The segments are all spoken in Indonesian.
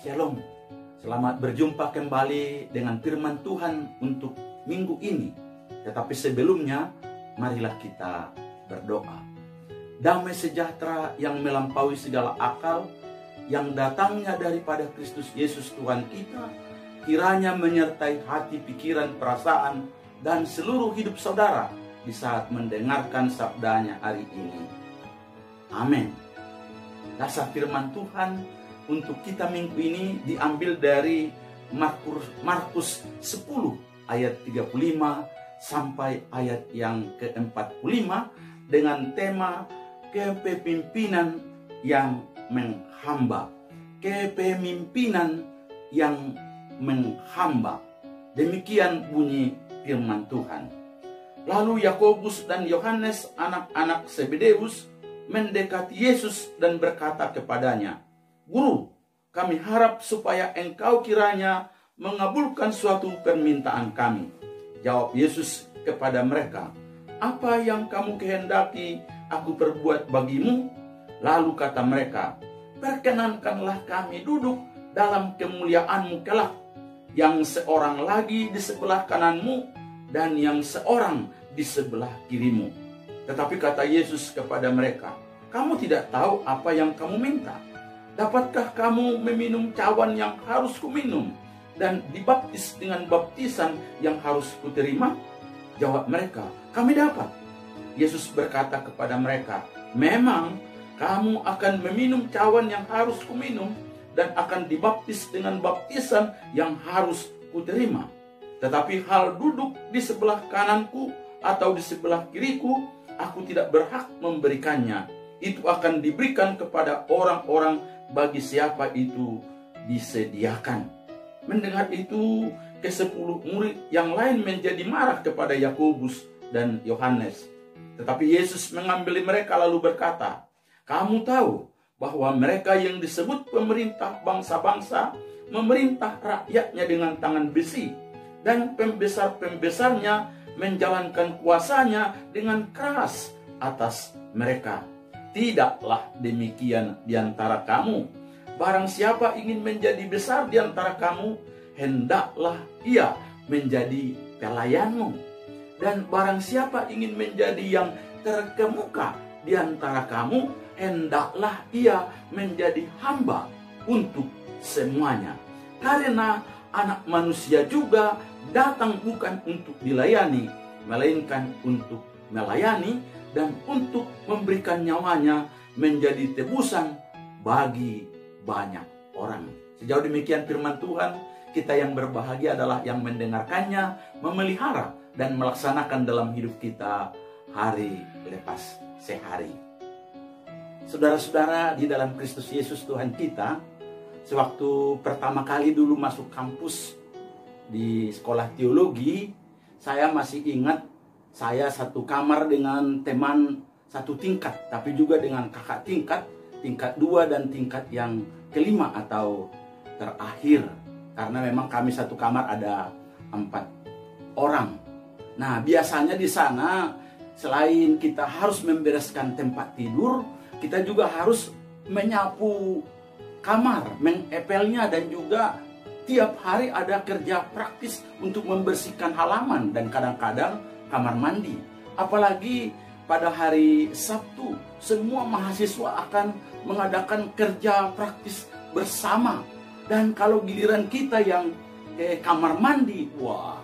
Shalom, selamat berjumpa kembali dengan firman Tuhan untuk minggu ini. Tetapi sebelumnya, marilah kita berdoa. Damai sejahtera yang melampaui segala akal, yang datangnya daripada Kristus Yesus Tuhan kita, kiranya menyertai hati, pikiran, perasaan, dan seluruh hidup saudara di saat mendengarkan sabdanya hari ini. Amin. Dasar firman Tuhan untuk kita minggu ini diambil dari Markus 10 ayat 35 sampai ayat yang ke-45 dengan tema kepemimpinan yang menghamba. Kepemimpinan yang menghamba. Demikian bunyi firman Tuhan. Lalu Yakobus dan Yohanes, anak-anak Zebedeus, mendekati Yesus dan berkata kepadanya, "Guru, kami harap supaya engkau kiranya mengabulkan suatu permintaan kami." Jawab Yesus kepada mereka, "Apa yang kamu kehendaki aku perbuat bagimu?" Lalu kata mereka, "Perkenankanlah kami duduk dalam kemuliaanmu kelak, yang seorang lagi di sebelah kananmu dan yang seorang di sebelah kirimu." Tetapi kata Yesus kepada mereka, "Kamu tidak tahu apa yang kamu minta. Dapatkah kamu meminum cawan yang harus kuminum dan dibaptis dengan baptisan yang harus kuterima?" Jawab mereka, "Kami dapat." Yesus berkata kepada mereka, "Memang kamu akan meminum cawan yang harus kuminum dan akan dibaptis dengan baptisan yang harus kuterima. Tetapi hal duduk di sebelah kananku atau di sebelah kiriku, aku tidak berhak memberikannya. Itu akan diberikan kepada orang-orang bagi siapa itu disediakan." Mendengar itu, ke-10 murid yang lain menjadi marah kepada Yakobus dan Yohanes. Tetapi Yesus mengambil mereka lalu berkata, "Kamu tahu bahwa mereka yang disebut pemerintah bangsa-bangsa memerintah rakyatnya dengan tangan besi, dan pembesar-pembesarnya menjalankan kuasanya dengan keras atas mereka. Tidaklah demikian di antara kamu. Barang siapa ingin menjadi besar di antara kamu, hendaklah ia menjadi pelayanmu. Dan barang siapa ingin menjadi yang terkemuka di antara kamu, hendaklah ia menjadi hamba untuk semuanya. Karena Anak Manusia juga datang bukan untuk dilayani, melainkan untuk melayani dan untuk memberikan nyawanya menjadi tebusan bagi banyak orang." Sejauh demikian firman Tuhan. Kita yang berbahagia adalah yang mendengarkannya, memelihara dan melaksanakan dalam hidup kita hari lepas sehari. Saudara-saudara di dalam Kristus Yesus Tuhan kita, sewaktu pertama kali dulu masuk kampus di sekolah teologi, saya masih ingat saya satu kamar dengan teman satu tingkat, tapi juga dengan kakak tingkat 2 dan tingkat yang kelima atau terakhir. Karena memang kami satu kamar ada 4 orang. Nah, biasanya di sana selain kita harus membereskan tempat tidur, kita juga harus menyapu kamar, mengepelnya, dan juga tiap hari ada kerja praktis untuk membersihkan halaman dan kadang-kadang kamar mandi. Apalagi pada hari Sabtu, semua mahasiswa akan mengadakan kerja praktis bersama. Dan kalau giliran kita yang ke kamar mandi, wah,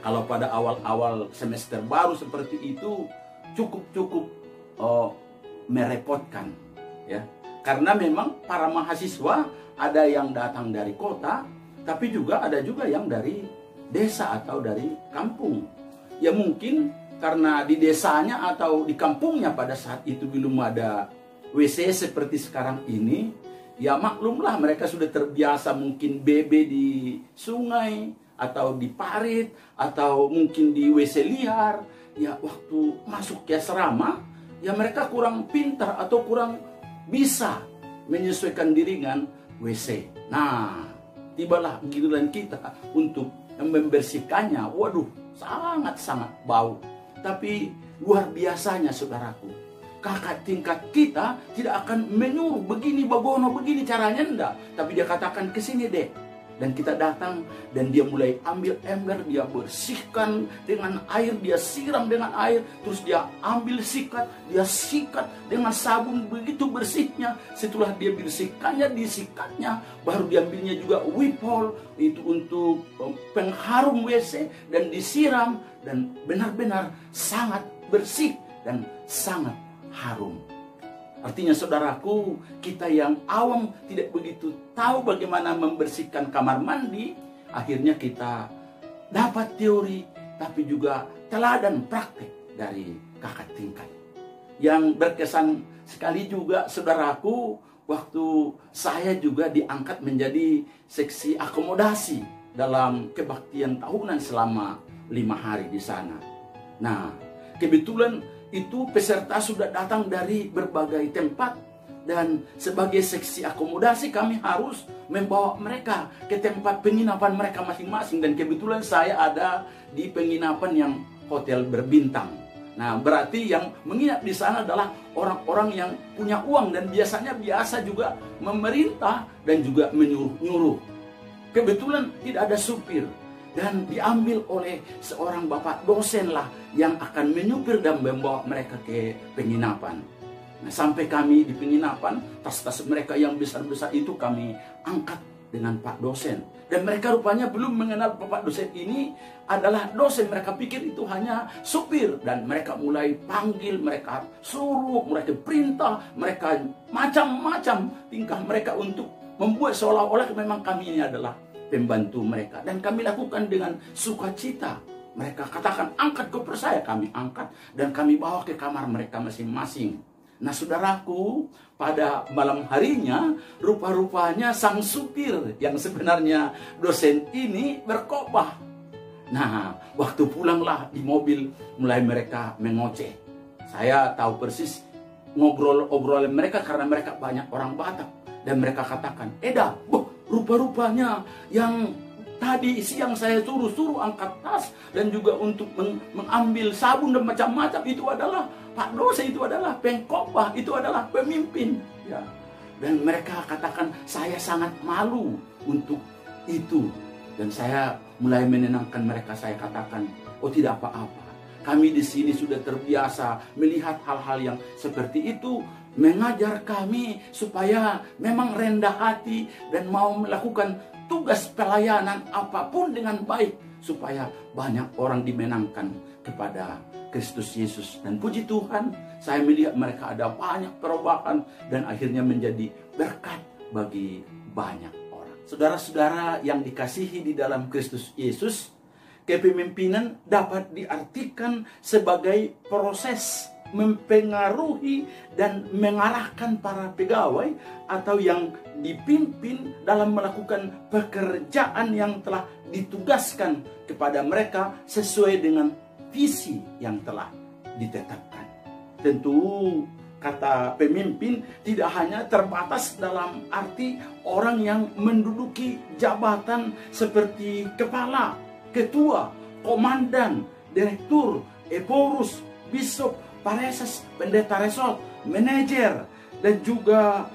kalau pada awal-awal semester baru seperti itu cukup merepotkan, ya. Karena memang para mahasiswa ada yang datang dari kota, tapi ada juga yang dari desa atau dari kampung. Ya mungkin karena di desanya atau di kampungnya pada saat itu belum ada WC seperti sekarang ini. Ya maklumlah, mereka sudah terbiasa mungkin BB di sungai atau di parit atau mungkin di WC liar. Ya waktu masuk ke asrama, ya mereka kurang pintar atau kurang bisa menyesuaikan diri dengan WC. Nah, tibalah giliran kita untuk membersihkannya. Waduh, sangat-sangat bau. Tapi luar biasanya saudaraku, kakak tingkat kita tidak akan menyuruh begini bagono, begini caranya, enggak. Tapi dia katakan ke sini deh. Dan kita datang dan dia mulai ambil ember, dia bersihkan dengan air, dia siram dengan air, terus dia ambil sikat, dia sikat dengan sabun, begitu bersihnya. Setelah dia bersihkannya, disikatnya, baru diambilnya juga wipol, itu untuk pengharum WC, dan disiram, dan benar-benar sangat bersih dan sangat harum. Artinya saudaraku, kita yang awam tidak begitu tahu bagaimana membersihkan kamar mandi, akhirnya kita dapat teori tapi juga teladan praktek dari kakak tingkat. Yang berkesan sekali juga saudaraku, waktu saya juga diangkat menjadi seksi akomodasi dalam kebaktian tahunan selama 5 hari di sana. Nah, kebetulan itu peserta sudah datang dari berbagai tempat, dan sebagai seksi akomodasi kami harus membawa mereka ke tempat penginapan mereka masing-masing. Dan kebetulan saya ada di penginapan yang hotel berbintang. Nah, berarti yang menginap di sana adalah orang-orang yang punya uang, dan biasa juga memerintah dan juga menyuruh-nyuruh. Kebetulan tidak ada supir, dan diambil oleh seorang bapak dosen lah yang akan menyupir dan membawa mereka ke penginapan. Nah, sampai kami di penginapan, tas-tas mereka yang besar-besar itu kami angkat dengan Pak dosen. Dan mereka rupanya belum mengenal Bapak dosen ini adalah dosen. Mereka pikir itu hanya supir. Dan mereka mulai panggil, mereka suruh, mereka perintah, mereka macam-macam tingkah mereka untuk membuat seolah-olah memang kami ini adalah pembantu mereka. Dan kami lakukan dengan sukacita. Mereka katakan, angkat koper saya, kami angkat, dan kami bawa ke kamar mereka masing-masing. Nah, saudaraku, pada malam harinya, rupa-rupanya sang supir yang sebenarnya dosen ini berkhotbah. Nah, waktu pulanglah di mobil, mulai mereka mengoceh. Saya tahu persis obrolan mereka karena mereka banyak orang Batak. Dan mereka katakan, Eda, rupa-rupanya yang tadi siang saya suruh angkat tas dan juga untuk mengambil sabun dan macam-macam, itu adalah Pak dosen, itu adalah pengkhotbah, itu adalah pemimpin. Ya. Dan mereka katakan, saya sangat malu untuk itu. Dan saya mulai menenangkan mereka, saya katakan, oh tidak apa-apa. Kami di sini sudah terbiasa melihat hal-hal yang seperti itu, mengajar kami supaya memang rendah hati dan mau melakukan tugas pelayanan apapun dengan baik, supaya banyak orang dimenangkan kepada Kristus Yesus. Dan puji Tuhan, saya melihat mereka ada banyak perubahan dan akhirnya menjadi berkat bagi banyak orang. Saudara-saudara yang dikasihi di dalam Kristus Yesus, kepemimpinan dapat diartikan sebagai proses mempengaruhi dan mengarahkan para pegawai atau yang dipimpin dalam melakukan pekerjaan yang telah ditugaskan kepada mereka sesuai dengan visi yang telah ditetapkan. Tentu kata pemimpin tidak hanya terbatas dalam arti orang yang menduduki jabatan seperti kepala, ketua, komandan, direktur, eporus, bishop, pareses, pendeta resort, manajer, dan juga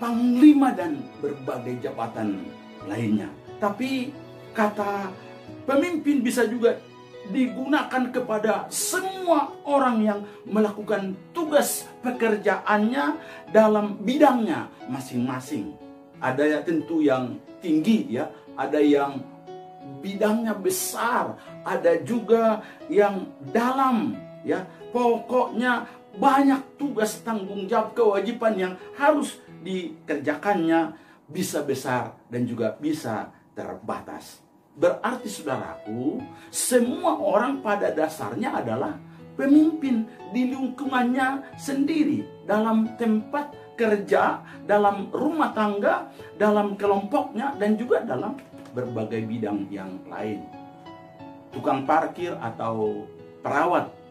panglima dan berbagai jabatan lainnya. Tapi kata pemimpin bisa juga digunakan kepada semua orang yang melakukan tugas pekerjaannya dalam bidangnya masing-masing. Ada ya tentu yang tinggi ya, ada yang bidangnya besar, ada juga yang dalam ya. Pokoknya banyak tugas, tanggung jawab, kewajiban yang harus dikerjakannya, bisa besar dan juga bisa terbatas. Berarti saudaraku, semua orang pada dasarnya adalah pemimpin di lingkungannya sendiri, dalam tempat kerja, dalam rumah tangga, dalam kelompoknya, dan juga dalam berbagai bidang yang lain. Tukang parkir atau perawat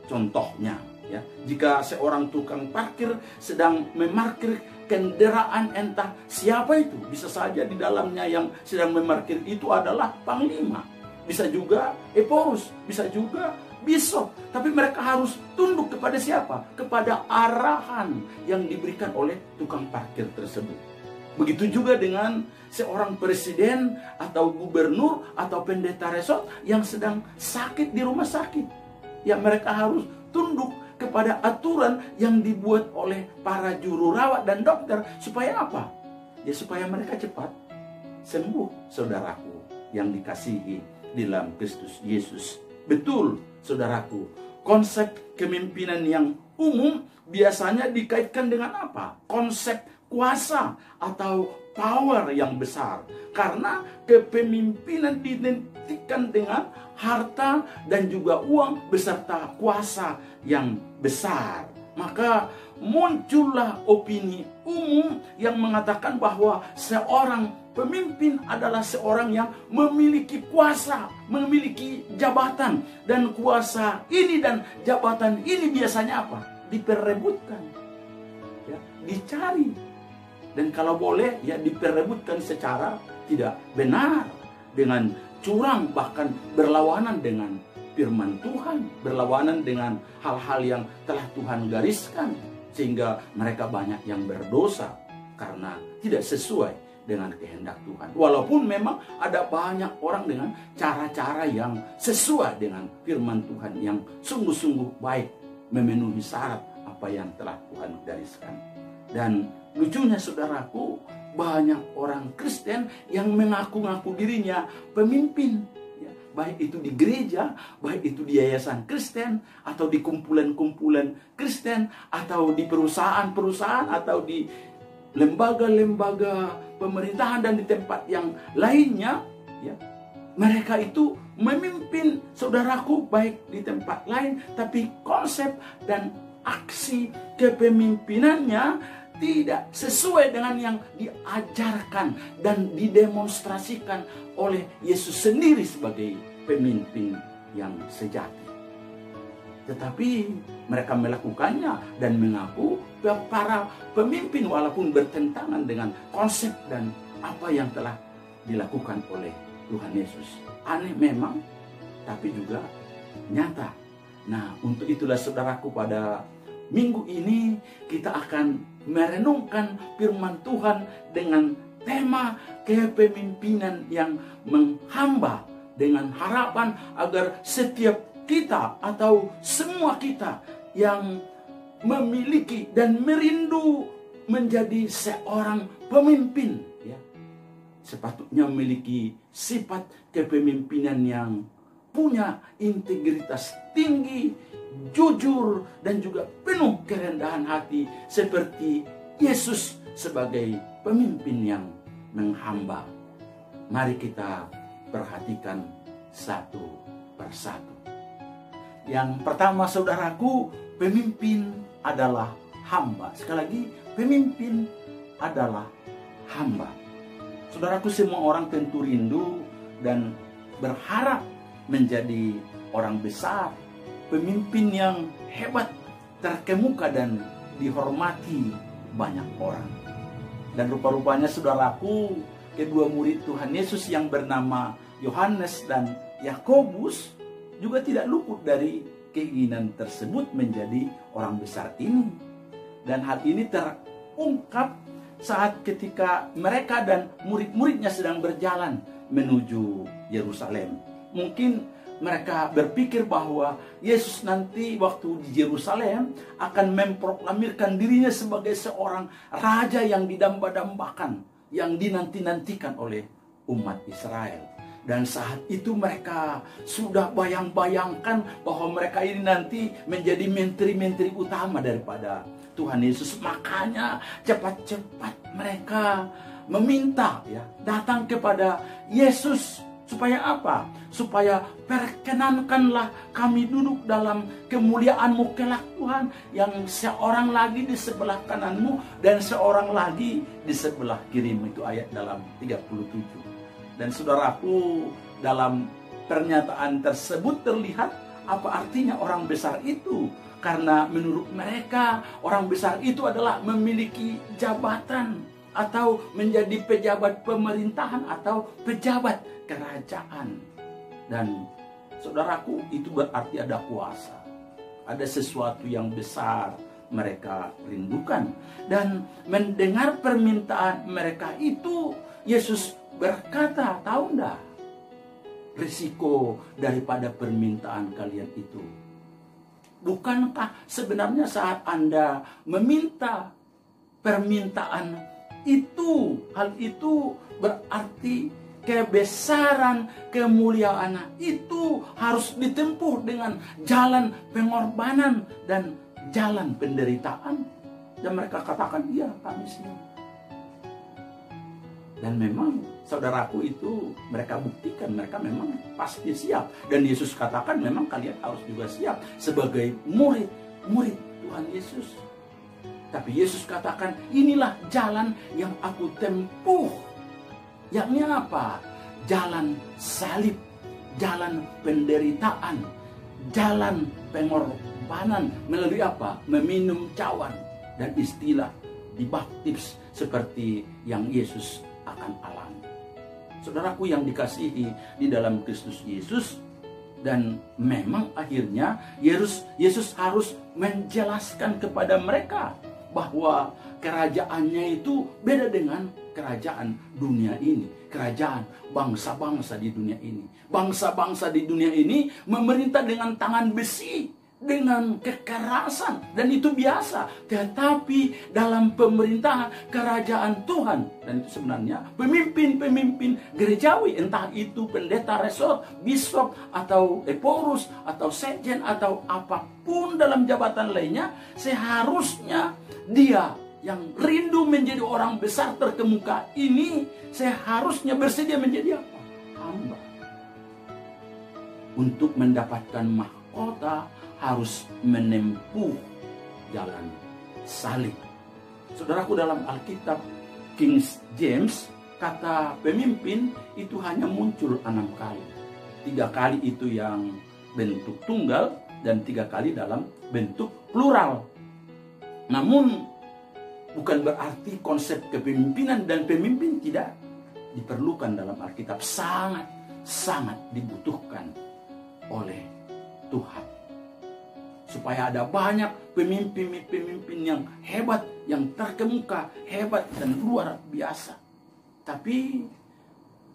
contohnya, ya, jika seorang tukang parkir sedang memarkir kendaraan entah siapa itu, bisa saja di dalamnya yang sedang memarkir itu adalah panglima, bisa juga eporus, bisa juga bishop, tapi mereka harus tunduk kepada siapa? Kepada arahan yang diberikan oleh tukang parkir tersebut. Begitu juga dengan seorang presiden atau gubernur atau pendeta resort yang sedang sakit di rumah sakit. Ya, mereka harus tunduk kepada aturan yang dibuat oleh para juru rawat dan dokter. Supaya apa? Ya, supaya mereka cepat sembuh, saudaraku yang dikasihi di dalam Kristus Yesus. Betul, saudaraku, konsep kepemimpinan yang umum biasanya dikaitkan dengan apa? Konsep kuasa atau power yang besar. Karena kepemimpinan diidentikan dengan harta dan juga uang beserta kuasa yang besar. Maka muncullah opini umum yang mengatakan bahwa seorang pemimpin adalah seorang yang memiliki kuasa, memiliki jabatan. Dan kuasa ini dan jabatan ini biasanya apa? Diperebutkan, ya, dicari. Dan kalau boleh, ya diperebutkan secara tidak benar, dengan curang, bahkan berlawanan dengan firman Tuhan, berlawanan dengan hal-hal yang telah Tuhan gariskan, sehingga mereka banyak yang berdosa karena tidak sesuai dengan kehendak Tuhan. Walaupun memang ada banyak orang dengan cara-cara yang sesuai dengan firman Tuhan, yang sungguh-sungguh baik, memenuhi syarat apa yang telah Tuhan gariskan. Dan lucunya, saudaraku, banyak orang Kristen yang mengaku-ngaku dirinya pemimpin, ya, baik itu di gereja, baik itu di yayasan Kristen, atau di kumpulan-kumpulan Kristen, atau di perusahaan-perusahaan, atau di lembaga-lembaga pemerintahan dan di tempat yang lainnya, ya. Mereka itu memimpin, saudaraku, baik di tempat lain, tapi konsep dan aksi kepemimpinannya tidak sesuai dengan yang diajarkan dan didemonstrasikan oleh Yesus sendiri sebagai pemimpin yang sejati. Tetapi mereka melakukannya dan mengaku para pemimpin walaupun bertentangan dengan konsep dan apa yang telah dilakukan oleh Tuhan Yesus. Aneh memang, tapi juga nyata. Nah, untuk itulah saudaraku, pada minggu ini kita akan merenungkan firman Tuhan dengan tema kepemimpinan yang menghamba, dengan harapan agar setiap kita atau semua kita yang memiliki dan merindu menjadi seorang pemimpin, ya, sepatutnya memiliki sifat kepemimpinan yang punya integritas tinggi, jujur, dan juga penuh kerendahan hati seperti Yesus sebagai pemimpin yang menghamba. Mari kita perhatikan satu persatu. Yang pertama, saudaraku, pemimpin adalah hamba. Sekali lagi, pemimpin adalah hamba. Saudaraku, semua orang tentu rindu dan berharap menjadi orang besar, pemimpin yang hebat, terkemuka dan dihormati banyak orang. Dan rupa-rupanya, saudaraku, kedua murid Tuhan Yesus yang bernama Yohanes dan Yakobus juga tidak luput dari keinginan tersebut menjadi orang besar ini. Dan hal ini terungkap saat ketika mereka dan murid-muridnya sedang berjalan menuju Yerusalem. Mungkin mereka berpikir bahwa Yesus nanti waktu di Yerusalem akan memproklamirkan dirinya sebagai seorang raja yang didamba-dambakan, yang dinanti-nantikan oleh umat Israel. Dan saat itu mereka sudah bayang-bayangkan bahwa mereka ini nanti menjadi menteri-menteri utama daripada Tuhan Yesus. Makanya cepat-cepat mereka meminta, ya, datang kepada Yesus. Supaya apa? Supaya perkenankanlah kami duduk dalam kemuliaan-Mu kelak, Tuhan, yang seorang lagi di sebelah kananmu dan seorang lagi di sebelah kirimu. Itu ayat dalam 37. Dan saudaraku, dalam pernyataan tersebut terlihat apa artinya orang besar itu. Karena menurut mereka orang besar itu adalah memiliki jabatan atau menjadi pejabat pemerintahan atau pejabat kerajaan. Dan Saudaraku, itu berarti ada kuasa. Ada sesuatu yang besar mereka rindukan. Dan mendengar permintaan mereka itu, Yesus berkata, tahu enggak risiko daripada permintaan kalian itu? Bukankah sebenarnya saat Anda meminta permintaan itu, hal itu berarti kebesaran, kemuliaan itu harus ditempuh dengan jalan pengorbanan dan jalan penderitaan. Dan mereka katakan, iya, kami siap. Dan memang saudaraku itu mereka buktikan, mereka memang pasti siap. Dan Yesus katakan memang kalian harus juga siap sebagai murid Tuhan Yesus. Tapi Yesus katakan, inilah jalan yang aku tempuh. Yakni apa? Jalan salib, jalan penderitaan, jalan pengorbanan. Melalui apa? Meminum cawan dan istilah dibaptis seperti yang Yesus akan alami. Saudaraku yang dikasihi di dalam Kristus Yesus, dan memang akhirnya Yesus harus menjelaskan kepada mereka bahwa kerajaannya itu beda dengan kerajaan dunia ini. Kerajaan bangsa-bangsa di dunia ini. Bangsa-bangsa di dunia ini memerintah dengan tangan besi, dengan kekerasan, dan itu biasa. Tetapi dalam pemerintahan kerajaan Tuhan, dan itu sebenarnya pemimpin-pemimpin gerejawi, entah itu pendeta resort, bishop, atau eporus, atau sekjen, atau apapun dalam jabatan lainnya, seharusnya dia yang rindu menjadi orang besar terkemuka ini seharusnya bersedia menjadi apa? Hamba. Untuk mendapatkan mahkota harus menempuh jalan salib. Saudaraku, dalam Alkitab King James, kata pemimpin itu hanya muncul 6 kali. 3 kali itu yang bentuk tunggal dan 3 kali dalam bentuk plural. Namun bukan berarti konsep kepemimpinan dan pemimpin tidak diperlukan dalam Alkitab. Sangat dibutuhkan oleh Tuhan. Supaya ada banyak pemimpin-pemimpin yang hebat, yang terkemuka, hebat dan luar biasa. Tapi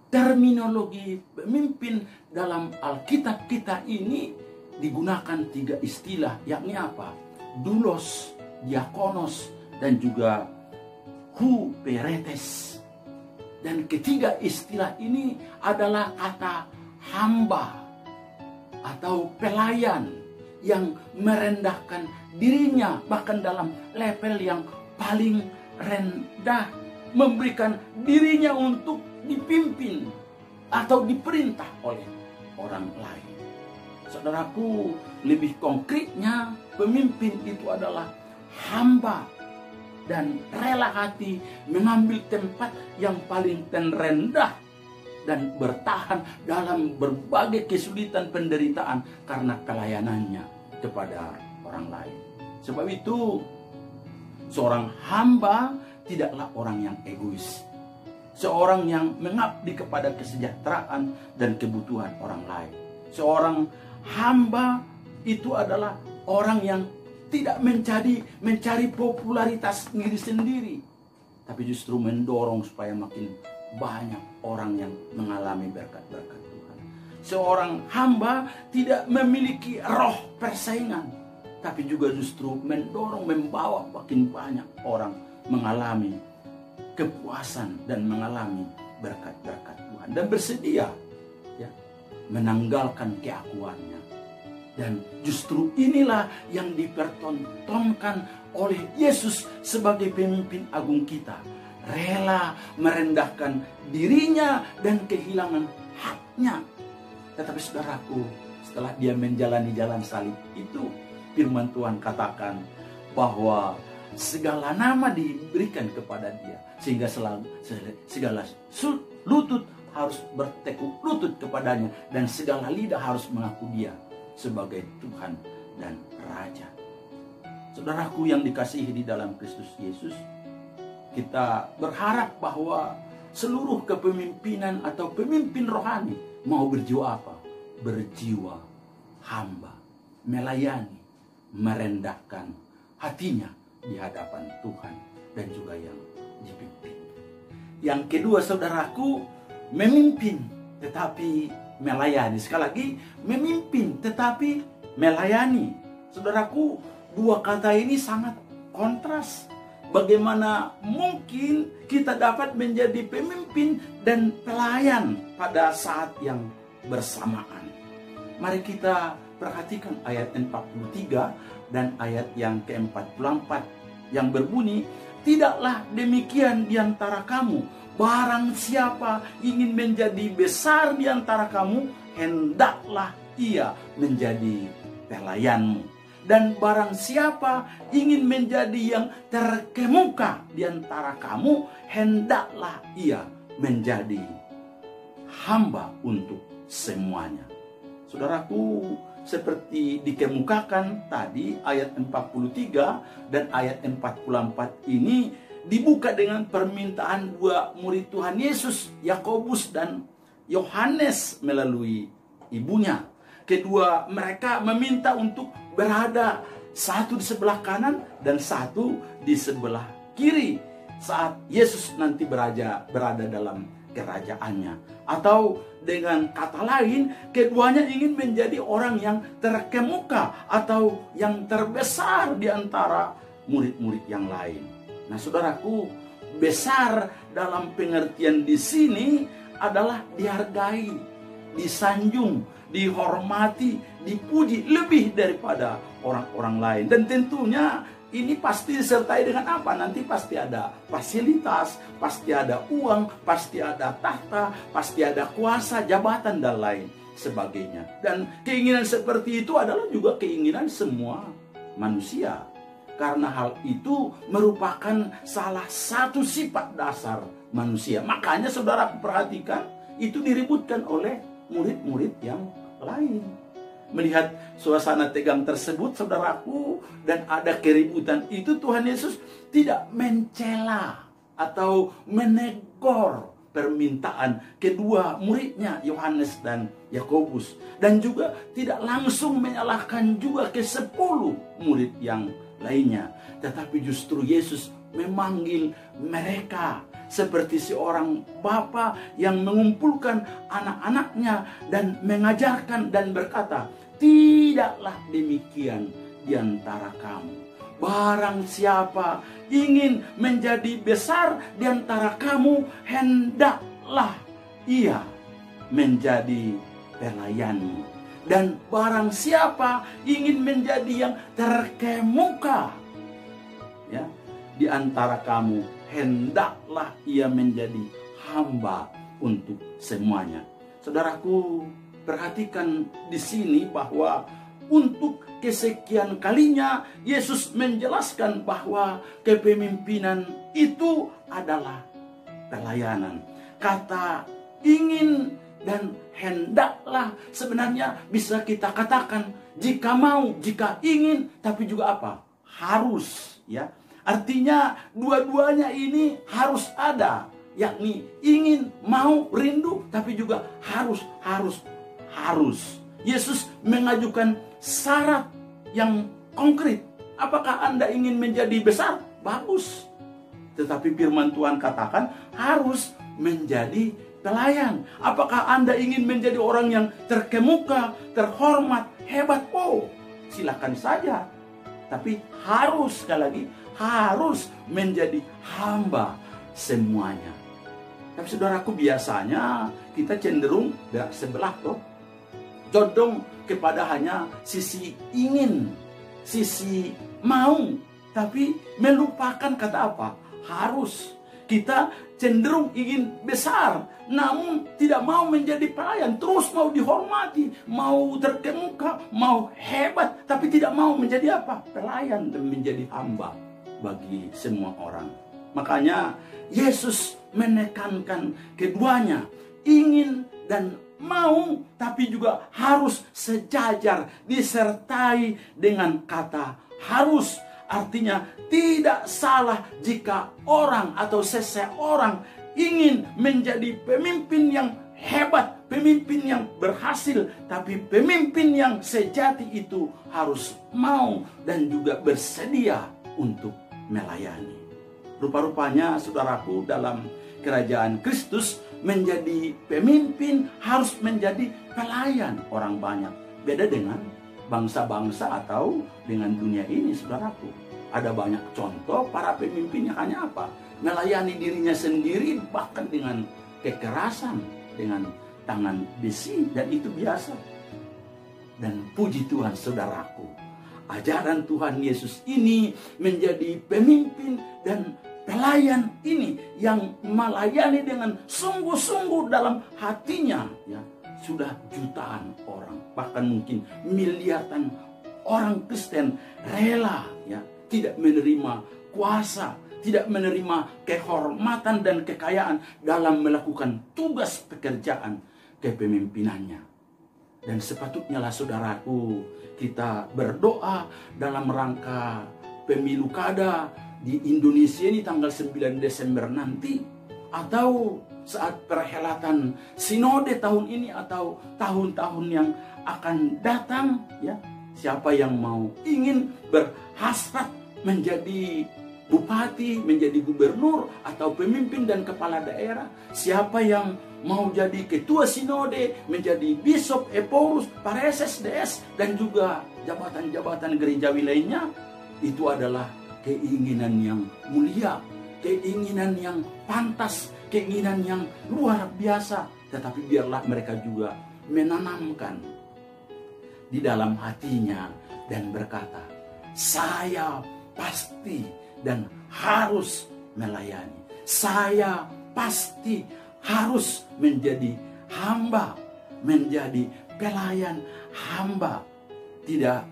terminologi pemimpin dalam Alkitab kita ini digunakan 3 istilah, yakni apa? Doulos, diakonos, dan juga huperetes. Dan ketiga istilah ini adalah kata hamba atau pelayan yang merendahkan dirinya bahkan dalam level yang paling rendah, memberikan dirinya untuk dipimpin atau diperintah oleh orang lain. Saudaraku, lebih konkretnya pemimpin itu adalah hamba dan rela hati mengambil tempat yang paling terendah dan bertahan dalam berbagai kesulitan penderitaan karena pelayanannya kepada orang lain. Sebab itu, seorang hamba tidaklah orang yang egois. Seorang yang mengabdi kepada kesejahteraan dan kebutuhan orang lain. Seorang hamba itu adalah orang yang tidak mencari popularitas diri sendiri, tapi justru mendorong supaya makin banyak orang yang mengalami berkat-berkat Tuhan. Seorang hamba tidak memiliki roh persaingan, tapi juga justru mendorong, membawa makin banyak orang mengalami kepuasan dan mengalami berkat-berkat Tuhan. Dan bersedia ya, menanggalkan keakuannya. Dan justru inilah yang dipertontonkan oleh Yesus sebagai pemimpin agung kita. Rela merendahkan dirinya dan kehilangan haknya. Tetapi saudaraku, setelah dia menjalani jalan salib itu, firman Tuhan katakan bahwa segala nama diberikan kepada dia. Sehingga segala lutut harus bertekuk lutut kepadanya. Dan segala lidah harus mengaku dia sebagai Tuhan dan Raja. Saudaraku yang dikasihi di dalam Kristus Yesus, kita berharap bahwa seluruh kepemimpinan atau pemimpin rohani mau berjiwa apa? berjiwa hamba, melayani, merendahkan hatinya di hadapan Tuhan dan juga yang dipimpin. Yang kedua, saudaraku, memimpin tetapi melayani. Sekali lagi, memimpin tetapi melayani. Saudaraku, dua kata ini sangat kontras. Bagaimana mungkin kita dapat menjadi pemimpin dan pelayan pada saat yang bersamaan? Mari kita perhatikan ayat 43 dan ayat yang ke-44 yang berbunyi, "Tidaklah demikian di antara kamu. Barang siapa ingin menjadi besar di antara kamu, hendaklah ia menjadi pelayanmu. Dan barang siapa ingin menjadi yang terkemuka di antara kamu, hendaklah ia menjadi hamba untuk semuanya." Saudaraku, seperti dikemukakan tadi ayat 43 dan ayat 44 ini dibuka dengan permintaan dua murid Tuhan Yesus, Yakobus dan Yohanes melalui ibunya. Kedua mereka meminta untuk berada satu di sebelah kanan dan satu di sebelah kiri saat Yesus nanti berada dalam kerajaannya. Atau dengan kata lain, keduanya ingin menjadi orang yang terkemuka atau yang terbesar di antara murid-murid yang lain. Nah, saudaraku, besar dalam pengertian di sini adalah dihargai, disanjung, dihormati, dipuji lebih daripada orang-orang lain. Dan tentunya ini pasti disertai dengan apa? Nanti pasti ada fasilitas, pasti ada uang, pasti ada tahta, pasti ada kuasa, jabatan, dan lain sebagainya. Dan keinginan seperti itu adalah juga keinginan semua manusia. Karena hal itu merupakan salah satu sifat dasar manusia. Makanya saudara perhatikan, itu diributkan oleh murid-murid yang lain. Melihat suasana tegang tersebut, saudaraku, dan ada keributan itu, Tuhan Yesus tidak mencela atau menegur permintaan kedua muridnya, Yohanes dan Yakobus, dan juga tidak langsung menyalahkan juga ke 10 murid yang lainnya. Tetapi justru Yesus memanggil mereka seperti seorang bapa yang mengumpulkan anak-anaknya dan mengajarkan dan berkata, "Tidaklah demikian di antara kamu. Barang siapa ingin menjadi besar di antara kamu, hendaklah ia menjadi pelayanmu. Dan barang siapa ingin menjadi yang terkemuka ya di antara kamu, hendaklah ia menjadi hamba untuk semuanya." Saudaraku, perhatikan di sini bahwa untuk kesekian kalinya Yesus menjelaskan bahwa kepemimpinan itu adalah pelayanan. Kata ingin dan hendaklah sebenarnya bisa kita katakan jika mau, jika ingin, tapi juga apa? Harus, ya. Artinya dua-duanya ini harus ada, yakni ingin, mau, rindu, tapi juga harus. Yesus mengajukan syarat yang konkret. Apakah Anda ingin menjadi besar? Bagus. Tetapi firman Tuhan katakan harus menjadi pelayan. Apakah Anda ingin menjadi orang yang terkemuka, terhormat, hebat? Oh, silakan saja. Tapi harus, sekali lagi, harus menjadi hamba semuanya. Tapi saudaraku, biasanya kita cenderung berak sebelah toh. Condong kepada hanya sisi ingin, sisi mau, tapi melupakan kata apa? Harus. Kita cenderung ingin besar, namun tidak mau menjadi pelayan, terus mau dihormati, mau terkemuka, mau hebat, tapi tidak mau menjadi apa? Pelayan dan menjadi hamba bagi semua orang. Makanya Yesus menekankan keduanya, ingin dan mau, tapi juga harus sejajar, disertai dengan kata harus. Artinya tidak salah jika orang atau seseorang ingin menjadi pemimpin yang hebat, pemimpin yang berhasil, tapi pemimpin yang sejati itu harus mau dan juga bersedia untuk melayani. Rupa-rupanya saudaraku, dalam kerajaan Kristus, menjadi pemimpin harus menjadi pelayan orang banyak. Beda dengan bangsa-bangsa atau dengan dunia ini, saudaraku. Ada banyak contoh para pemimpin yang hanya apa? Melayani dirinya sendiri, bahkan dengan kekerasan, dengan tangan besi, dan itu biasa. Dan puji Tuhan saudaraku, ajaran Tuhan Yesus ini menjadi pemimpin dan pelayan ini yang melayani dengan sungguh-sungguh dalam hatinya, ya. Sudah jutaan orang, bahkan mungkin miliaran orang Kristen rela, ya, tidak menerima kuasa, tidak menerima kehormatan dan kekayaan dalam melakukan tugas pekerjaan kepemimpinannya. Dan sepatutnya lah saudaraku, kita berdoa dalam rangka pemilu kada di Indonesia ini tanggal 9 Desember nanti, atau saat perhelatan sinode tahun ini atau tahun-tahun yang akan datang, ya. Siapa yang mau ingin berhasrat menjadi bupati, menjadi gubernur atau pemimpin dan kepala daerah, siapa yang mau jadi ketua sinode, menjadi bishop, eporus, pareses, DS, dan juga jabatan-jabatan gerejawi lainnya, itu adalah keinginan yang mulia, keinginan yang pantas, keinginan yang luar biasa. Tetapi biarlah mereka juga menanamkan di dalam hatinya dan berkata, saya pasti dan harus melayani. Saya pasti harus menjadi hamba, menjadi pelayan hamba. Tidak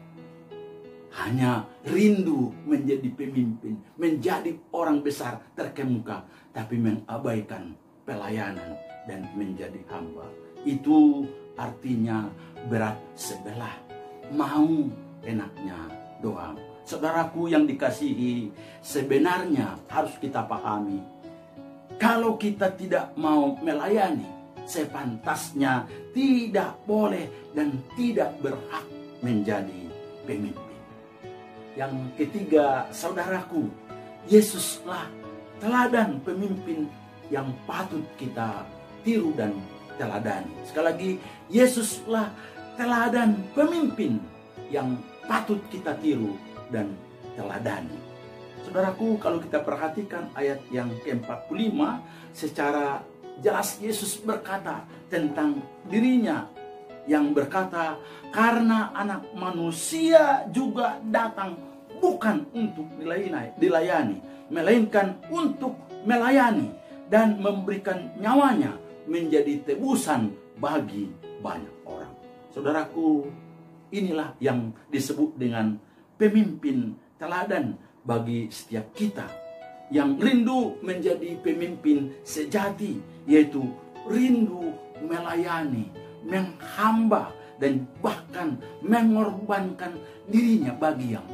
hanya rindu menjadi pemimpin, menjadi orang besar terkemuka, tapi mengabaikan pelayanan dan menjadi hamba. Itu artinya berat sebelah, mau enaknya doang. Saudaraku yang dikasihi, sebenarnya harus kita pahami, kalau kita tidak mau melayani, sepantasnya tidak boleh dan tidak berhak menjadi pemimpin. Yang ketiga, saudaraku, Yesuslah teladan pemimpin yang patut kita tiru dan teladani. Sekali lagi, Yesuslah teladan pemimpin yang patut kita tiru dan teladani. Saudaraku, kalau kita perhatikan ayat yang ke-45, secara jelas Yesus berkata tentang dirinya, yang berkata, karena anak manusia juga datang bukan untuk dilayani, melainkan untuk melayani dan memberikan nyawanya menjadi tebusan bagi banyak orang. Saudaraku, inilah yang disebut dengan pemimpin teladan bagi setiap kita yang rindu menjadi pemimpin sejati, yaitu rindu melayani, menghamba, dan bahkan mengorbankan dirinya bagi yang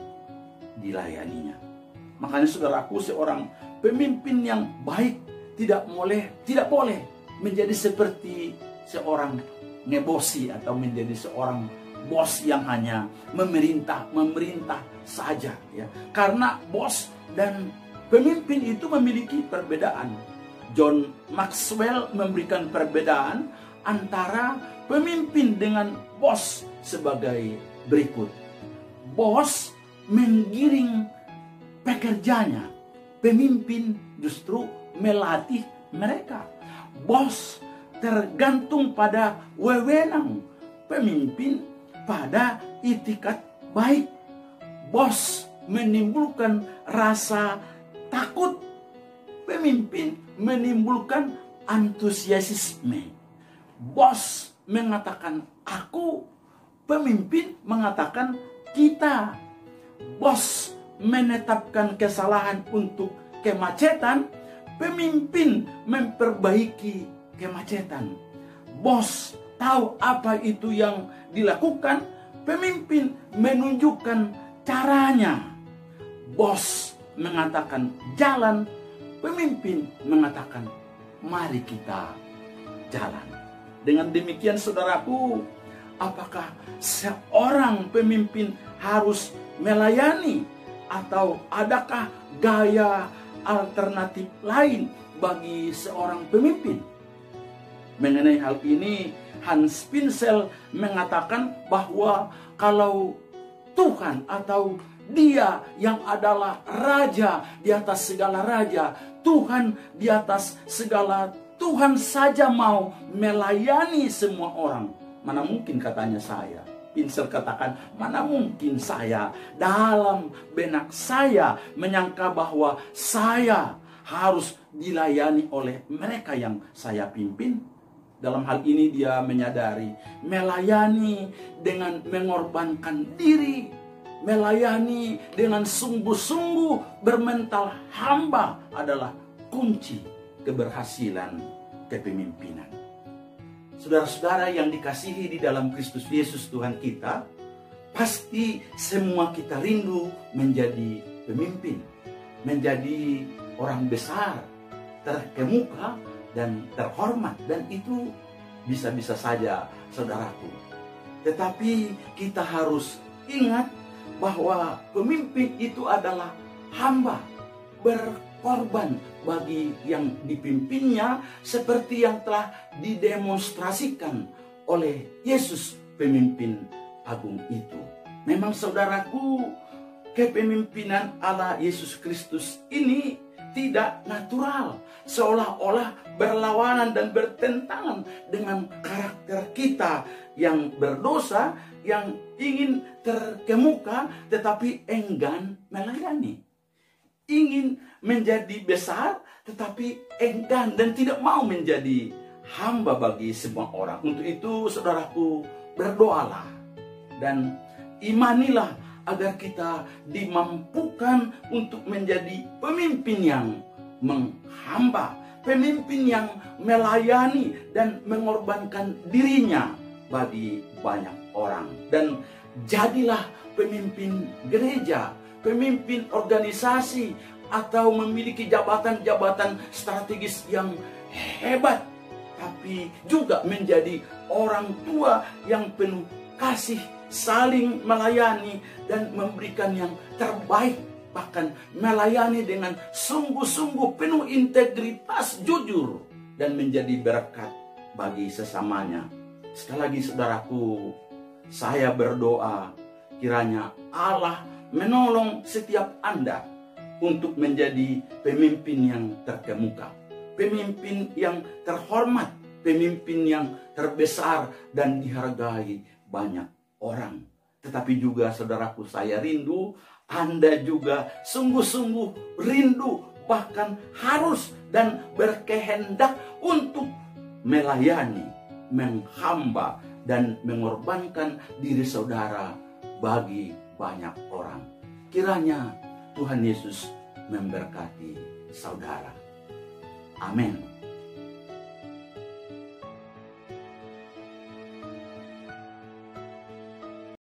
dilayaninya. Makanya saudaraku, seorang pemimpin yang baik tidak boleh menjadi seperti seorang ngebosi atau menjadi seorang bos yang hanya memerintah saja, ya. Karena bos dan pemimpin itu memiliki perbedaan. John Maxwell memberikan perbedaan antara pemimpin dengan bos sebagai berikut. Bos menggiring pekerjanya, pemimpin justru melatih mereka. Bos tergantung pada wewenang, pemimpin pada itikat baik. Bos menimbulkan rasa takut, pemimpin menimbulkan antusiasme. Bos mengatakan aku, pemimpin mengatakan kita. Bos menetapkan kesalahan untuk kemacetan, pemimpin memperbaiki kemacetan. Bos tahu apa itu yang dilakukan, pemimpin menunjukkan caranya. Bos mengatakan jalan, pemimpin mengatakan mari kita jalan. Dengan demikian saudaraku, apakah seorang pemimpin harus melayani atau adakah gaya alternatif lain bagi seorang pemimpin? Mengenai hal ini, Hans Pinsel mengatakan bahwa kalau Tuhan atau Dia yang adalah Raja di atas segala raja, Tuhan di atas segala Tuhan saja mau melayani semua orang. Mana mungkin, katanya saya. Pinsel katakan, mana mungkin saya dalam benak saya menyangka bahwa saya harus dilayani oleh mereka yang saya pimpin. Dalam hal ini dia menyadari melayani dengan mengorbankan diri, melayani dengan sungguh-sungguh bermental hamba adalah kunci keberhasilan kepemimpinan. Saudara-saudara yang dikasihi di dalam Kristus Yesus Tuhan kita, pasti semua kita rindu menjadi pemimpin, menjadi orang besar, terkemuka dan terhormat, dan itu bisa-bisa saja saudaraku. Tetapi kita harus ingat bahwa pemimpin itu adalah hamba, berkorban bagi yang dipimpinnya seperti yang telah didemonstrasikan oleh Yesus pemimpin agung itu. Memang saudaraku, kepemimpinan Allah Yesus Kristus ini tidak natural, seolah-olah berlawanan dan bertentangan dengan karakter kita yang berdosa, yang ingin terkemuka tetapi enggan melayani, ingin menjadi besar tetapi enggan dan tidak mau menjadi hamba bagi semua orang. Untuk itu saudaraku, berdoalah dan imanilah agar kita dimampukan untuk menjadi pemimpin yang menghamba, pemimpin yang melayani dan mengorbankan dirinya bagi banyak orang. Dan jadilah pemimpin gereja, pemimpin organisasi, atau memiliki jabatan-jabatan strategis yang hebat, tapi juga menjadi orang tua yang penuh kasih, saling melayani dan memberikan yang terbaik, bahkan melayani dengan sungguh-sungguh penuh integritas, jujur, dan menjadi berkat bagi sesamanya. Sekali lagi saudaraku, saya berdoa kiranya Allah menolong setiap Anda untuk menjadi pemimpin yang terkemuka, pemimpin yang terhormat, pemimpin yang terbesar dan dihargai banyak orang. Tetapi juga saudaraku, saya rindu Anda juga sungguh-sungguh rindu, bahkan harus dan berkehendak untuk melayani, menghamba, dan mengorbankan diri saudara bagi banyak orang. Kiranya Tuhan Yesus memberkati saudara. Amin.